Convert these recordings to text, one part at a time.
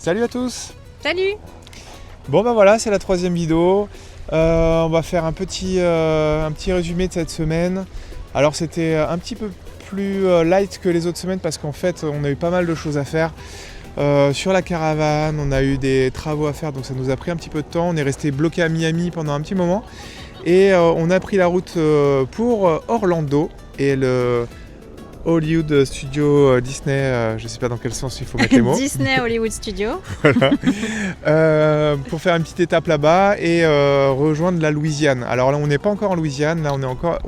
Salut à tous. Salut. Bon ben voilà, c'est la troisième vidéo. On va faire un petit résumé de cette semaine. Alors c'était un petit peu plus light que les autres semaines parce qu'en fait on a eu pas mal de choses à faire. Sur la caravane, on a eu des travaux à faire, donc ça nous a pris un petit peu de temps. On est resté bloqué à Miami pendant un petit moment. Et on a pris la route pour Orlando et le Hollywood Studio Disney, je ne sais pas dans quel sens il faut mettre les mots. Disney Hollywood Studio. Voilà. Pour faire une petite étape là-bas et rejoindre la Louisiane. Alors là, on n'est pas encore en Louisiane, là on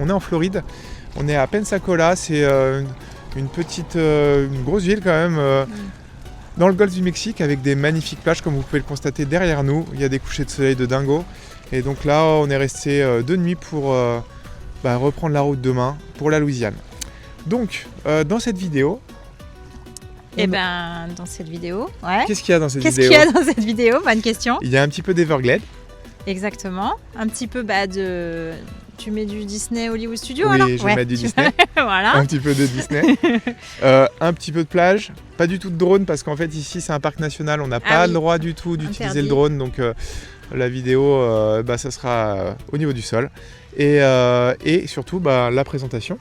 est en Floride. On est à Pensacola, c'est une grosse ville quand même, dans le golfe du Mexique avec des magnifiques plages comme vous pouvez le constater derrière nous. Il y a des couchers de soleil de dingo. Et donc là, on est resté 2 nuits pour reprendre la route demain pour la Louisiane. Donc, dans cette vidéo... dans cette vidéo, ouais. Qu'est-ce qu'il y a dans cette vidéo ? Qu'est-ce qu'il y a dans cette vidéo ? Bonne question. Il y a un petit peu d'Everglades. Exactement. Un petit peu de... Tu mets du Disney Hollywood Studio oui, alors ? Oui, je vais mettre du Disney. Voilà. Un petit peu de Disney. Un petit peu de plage. Pas du tout de drone parce qu'en fait ici c'est un parc national. On n'a pas le droit du tout d'utiliser le drone. Donc la vidéo, ça sera au niveau du sol. Et surtout la présentation.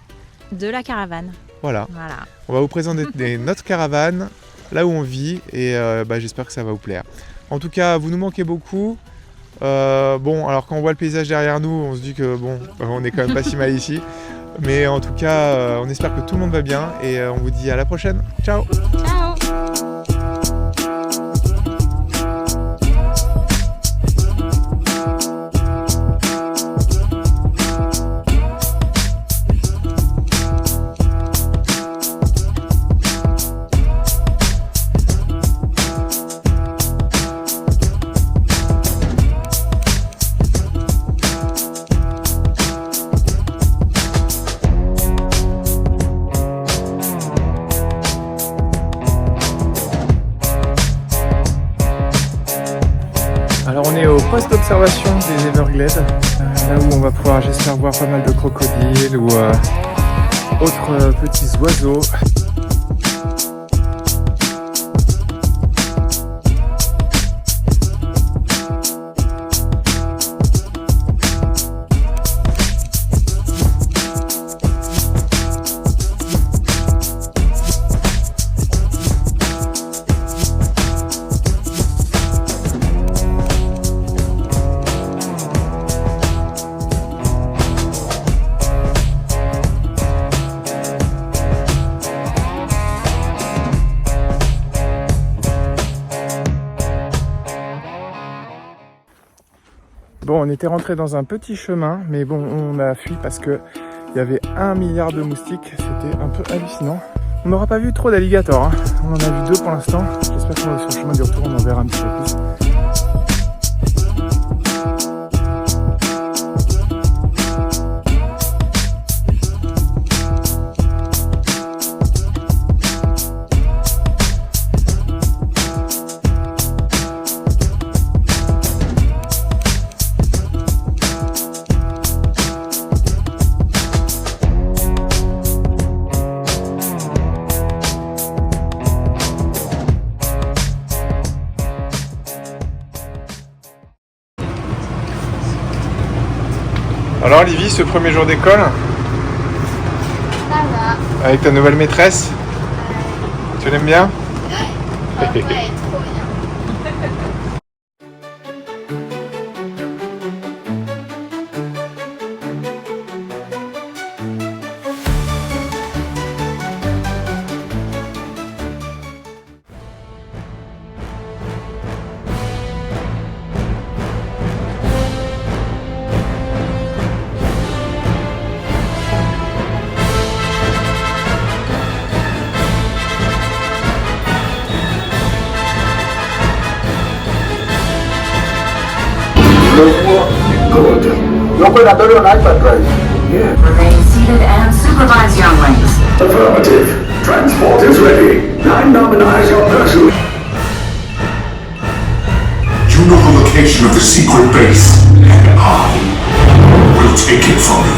De la caravane. Voilà. On va vous présenter notre caravane, là où on vit. Et j'espère que ça va vous plaire. En tout cas, vous nous manquez beaucoup. Alors quand on voit le paysage derrière nous, on se dit que on est quand même pas si mal ici. Mais en tout cas, on espère que tout le monde va bien et on vous dit à la prochaine. Ciao. Ciao. Alors on est au poste d'observation des Everglades, là où on va pouvoir j'espère voir pas mal de crocodiles ou autres petits oiseaux. Bon, on était rentré dans un petit chemin, mais on a fui parce que il y avait 1 milliard de moustiques, c'était un peu hallucinant. On n'aura pas vu trop d'alligators, hein. On en a vu 2 pour l'instant. J'espère qu'on va sur le chemin du retour, on en verra un petit peu plus. Alors Livy, ce premier jour d'école, ça va. avec ta nouvelle maîtresse, tu l'aimes bien ? Ouais, trop bien. Good. You open another iPad drive. Yeah. Remain seated and supervise younglings. Affirmative. Transport is ready. I nominate your person. You know the location of the secret base, and I will take it from you.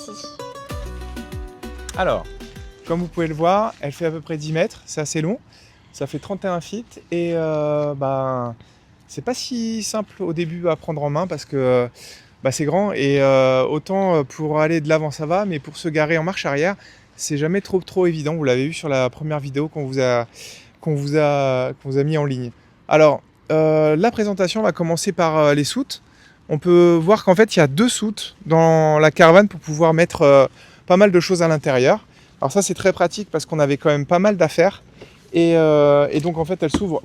parti. Alors, comme vous pouvez le voir, elle fait à peu près 10 mètres, c'est assez long. Ça fait 31 feet et c'est pas si simple au début à prendre en main parce que c'est grand et autant pour aller de l'avant ça va, mais pour se garer en marche arrière, c'est jamais trop évident. Vous l'avez vu sur la première vidéo qu'on vous a mis en ligne. Alors, la présentation va commencer par les soutes. On peut voir qu'en fait, il y a 2 soutes dans la caravane pour pouvoir mettre pas mal de choses à l'intérieur. Alors ça, c'est très pratique parce qu'on avait quand même pas mal d'affaires. Et donc, en fait, elle s'ouvre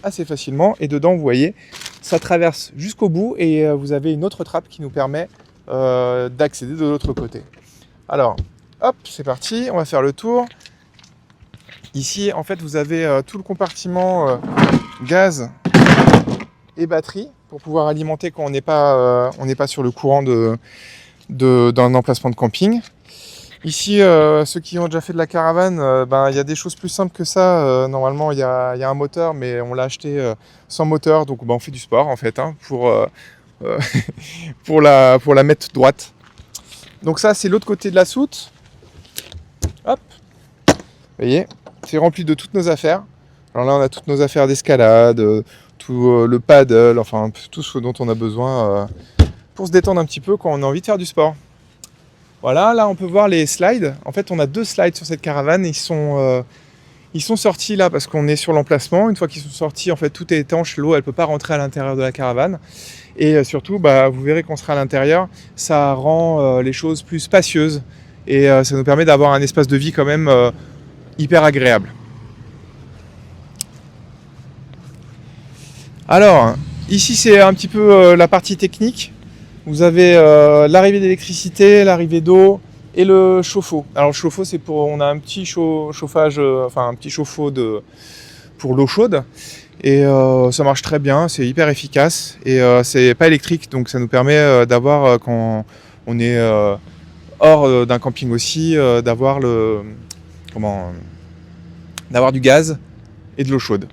assez facilement. Et dedans, vous voyez, ça traverse jusqu'au bout. Et vous avez une autre trappe qui nous permet d'accéder de l'autre côté. Alors, hop, c'est parti. On va faire le tour. Ici, en fait, vous avez tout le compartiment gaz et batterie pour pouvoir alimenter quand on n'est pas sur le courant d'un emplacement de camping. Ici, ceux qui ont déjà fait de la caravane, y a des choses plus simples que ça. Normalement, il y a un moteur, mais on l'a acheté sans moteur, donc on fait du sport en fait, pour la mettre droite. Donc ça, c'est l'autre côté de la soute. Hop, vous voyez, c'est rempli de toutes nos affaires. Alors là, on a toutes nos affaires d'escalade, tout le paddle, enfin tout ce dont on a besoin pour se détendre un petit peu quand on a envie de faire du sport. Voilà, là on peut voir les slides. En fait, on a 2 slides sur cette caravane. Ils sont sortis là parce qu'on est sur l'emplacement. Une fois qu'ils sont sortis, en fait, tout est étanche. L'eau, elle peut pas rentrer à l'intérieur de la caravane. Et surtout, vous verrez qu'on sera à l'intérieur. Ça rend les choses plus spacieuses et ça nous permet d'avoir un espace de vie quand même hyper agréable. Alors, ici c'est un petit peu la partie technique. Vous avez l'arrivée d'électricité, l'arrivée d'eau et le chauffe-eau. Alors le chauffe-eau, c'est on a un petit chauffage, un petit chauffe-eau pour l'eau chaude. Et ça marche très bien, c'est hyper efficace. Et c'est pas électrique, donc ça nous permet d'avoir, quand on est hors d'un camping aussi, d'avoir du gaz et de l'eau chaude.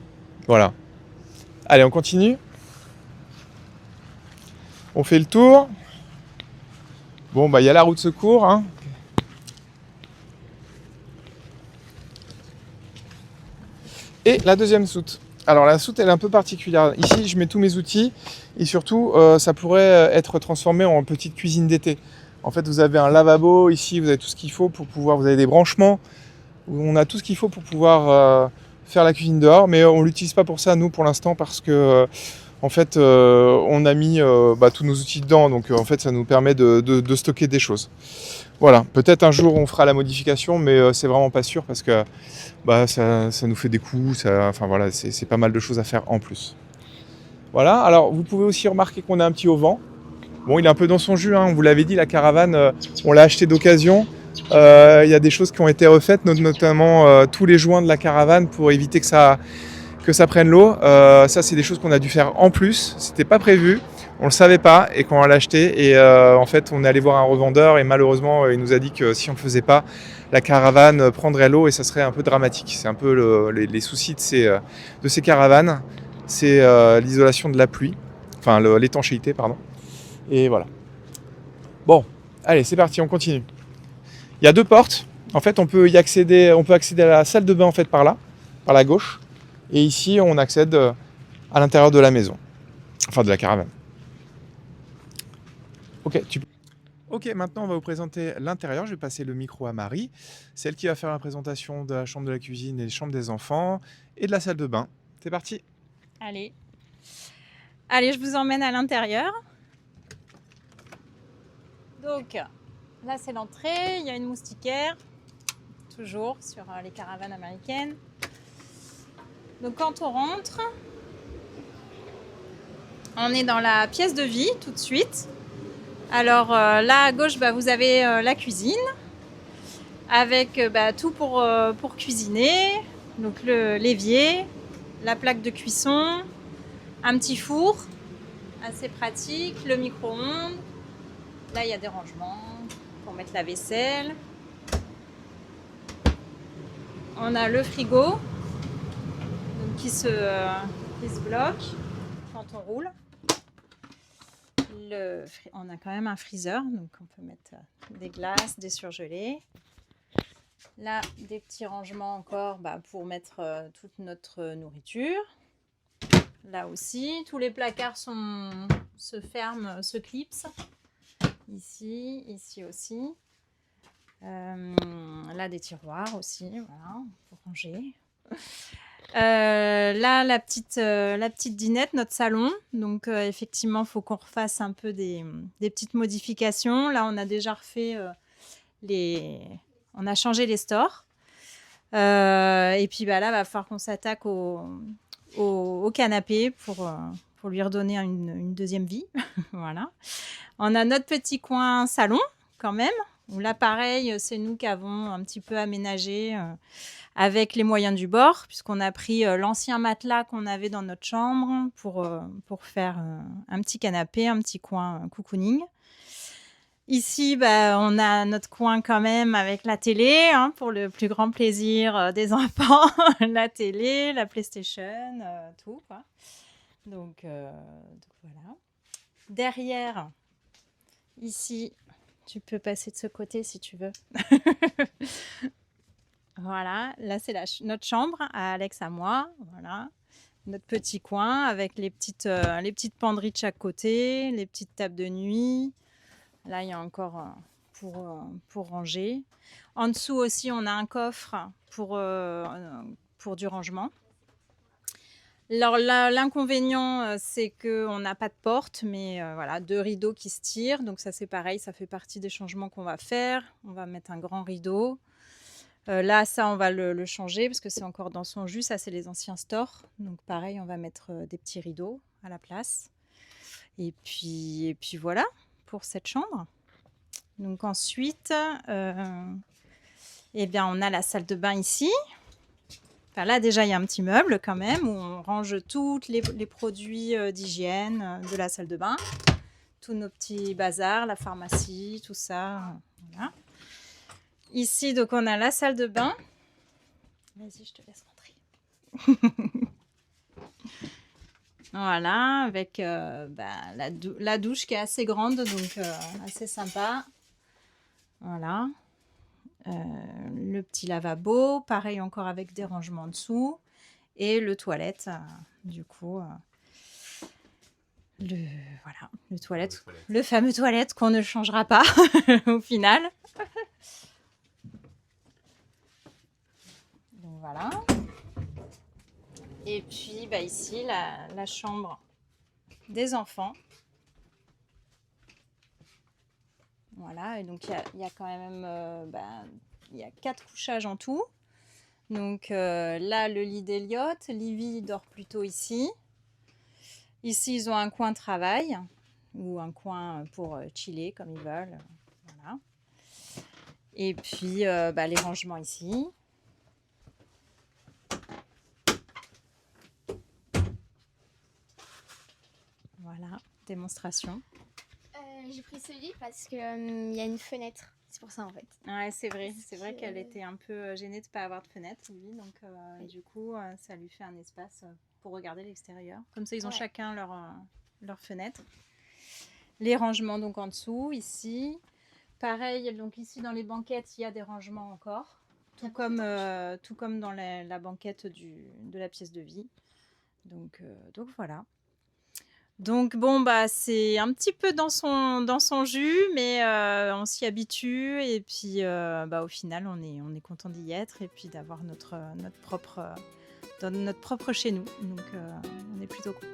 Voilà. Allez, on continue. On fait le tour. Bon, il y a la roue de secours. Hein. Et la deuxième soute. Alors la soute, elle est un peu particulière. Ici, je mets tous mes outils. Et surtout, ça pourrait être transformé en petite cuisine d'été. En fait, vous avez un lavabo. Ici, vous avez tout ce qu'il faut pour pouvoir... Vous avez des branchements. On a tout ce qu'il faut pour pouvoir faire la cuisine dehors. Mais on ne l'utilise pas pour ça, nous, pour l'instant, parce que... En fait, on a mis tous nos outils dedans, donc en fait, ça nous permet de stocker des choses. Voilà, peut-être un jour on fera la modification, mais c'est vraiment pas sûr parce que ça nous fait des coûts, c'est pas mal de choses à faire en plus. Voilà, alors vous pouvez aussi remarquer qu'on a un petit auvent. Bon, il est un peu dans son jus, hein, on vous l'avait dit, la caravane, on l'a acheté d'occasion. Il y a des choses qui ont été refaites, notamment tous les joints de la caravane pour éviter que ça prenne l'eau. Ça, c'est des choses qu'on a dû faire en plus. C'était pas prévu, on le savait pas, et quand on l'a acheté, et en fait, on est allé voir un revendeur, et malheureusement, il nous a dit que si on le faisait pas, la caravane prendrait l'eau et ça serait un peu dramatique. C'est un peu les soucis de ces caravanes, c'est l'isolation de la pluie, enfin l'étanchéité, pardon. Et voilà. Bon, allez, c'est parti, on continue. Il y a 2 portes. En fait, on peut accéder à la salle de bain en fait par là, par la gauche. Et ici, on accède à l'intérieur de la maison, enfin de la caravane. Ok, maintenant on va vous présenter l'intérieur. Je vais passer le micro à Marie, celle qui va faire la présentation de la chambre de la cuisine et des chambres des enfants et de la salle de bain. C'est parti. Allez, je vous emmène à l'intérieur. Donc, là c'est l'entrée. Il y a une moustiquaire, toujours sur les caravanes américaines. Donc quand on rentre, on est dans la pièce de vie tout de suite. Alors là à gauche, vous avez la cuisine avec tout pour cuisiner. Donc l'évier, la plaque de cuisson, un petit four assez pratique, le micro-ondes. Là il y a des rangements pour mettre la vaisselle. On a le frigo. Qui se bloque quand on roule. On a quand même un freezer, donc on peut mettre des glaces, des surgelés. Là, des petits rangements encore pour mettre toute notre nourriture. Là aussi, tous les placards se ferment, se clipsent. Ici aussi. Là, des tiroirs aussi, voilà, pour ranger. Là, la petite dinette, notre salon. Donc, effectivement, il faut qu'on refasse un peu des petites modifications. Là, on a déjà refait on a changé les stores. Et puis, là, il va falloir qu'on s'attaque au canapé pour lui redonner une deuxième vie. Voilà. On a notre petit coin salon, quand même. Où là, pareil, c'est nous qui avons un petit peu aménagé avec les moyens du bord, puisqu'on a pris l'ancien matelas qu'on avait dans notre chambre pour faire un petit canapé, un petit coin cocooning. Ici, on a notre coin quand même avec la télé, pour le plus grand plaisir des enfants. La télé, la PlayStation, tout, quoi. Donc voilà. Derrière, ici, tu peux passer de ce côté si tu veux. Voilà, là c'est notre chambre à Alex, à moi. Voilà, notre petit coin avec les petites penderies de chaque côté, les petites tables de nuit. Là, il y a encore pour ranger. En dessous aussi, on a un coffre pour du rangement. Alors l'inconvénient, c'est qu'on n'a pas de porte, mais voilà, 2 rideaux qui se tirent. Donc ça, c'est pareil, ça fait partie des changements qu'on va faire. On va mettre un grand rideau. Là, ça, on va le changer parce que c'est encore dans son jus. Ça, c'est les anciens stores. Donc pareil, on va mettre des petits rideaux à la place. Et puis voilà pour cette chambre. Donc ensuite, on a la salle de bain ici. Enfin, là, déjà, il y a un petit meuble quand même où on range tous les produits d'hygiène de la salle de bain. Tous nos petits bazars, la pharmacie, tout ça. Voilà. Ici, donc, on a la salle de bain. Vas-y, je te laisse montrer. Voilà, avec la douche qui est assez grande, donc assez sympa. Voilà. Le petit lavabo, pareil encore avec des rangements en dessous. Et le toilette, du coup. Le fameux toilette qu'on ne changera pas au final. Donc voilà. Et puis ici, la chambre des enfants. Voilà, et donc il y a quand même il y a 4 couchages en tout. Donc là, le lit d'Eliott, Livy dort plutôt ici. Ici, ils ont un coin travail ou un coin pour chiller comme ils veulent. Voilà. Et puis les rangements ici. Voilà, démonstration. J'ai pris ce lit parce qu'il y a une fenêtre. C'est pour ça en fait. Ouais, c'est vrai qu'elle était un peu gênée de ne pas avoir de fenêtre, lui. Donc oui. Du coup, ça lui fait un espace pour regarder l'extérieur. Comme ça, ils ont chacun leur fenêtre. Les rangements donc en dessous, ici. Pareil, donc ici dans les banquettes, il y a des rangements encore. Tout comme dans la banquette de la pièce de vie. Donc voilà. Donc c'est un petit peu dans son jus, mais on s'y habitue et puis au final on est content d'y être et puis d'avoir notre propre chez nous. Donc on est plutôt content.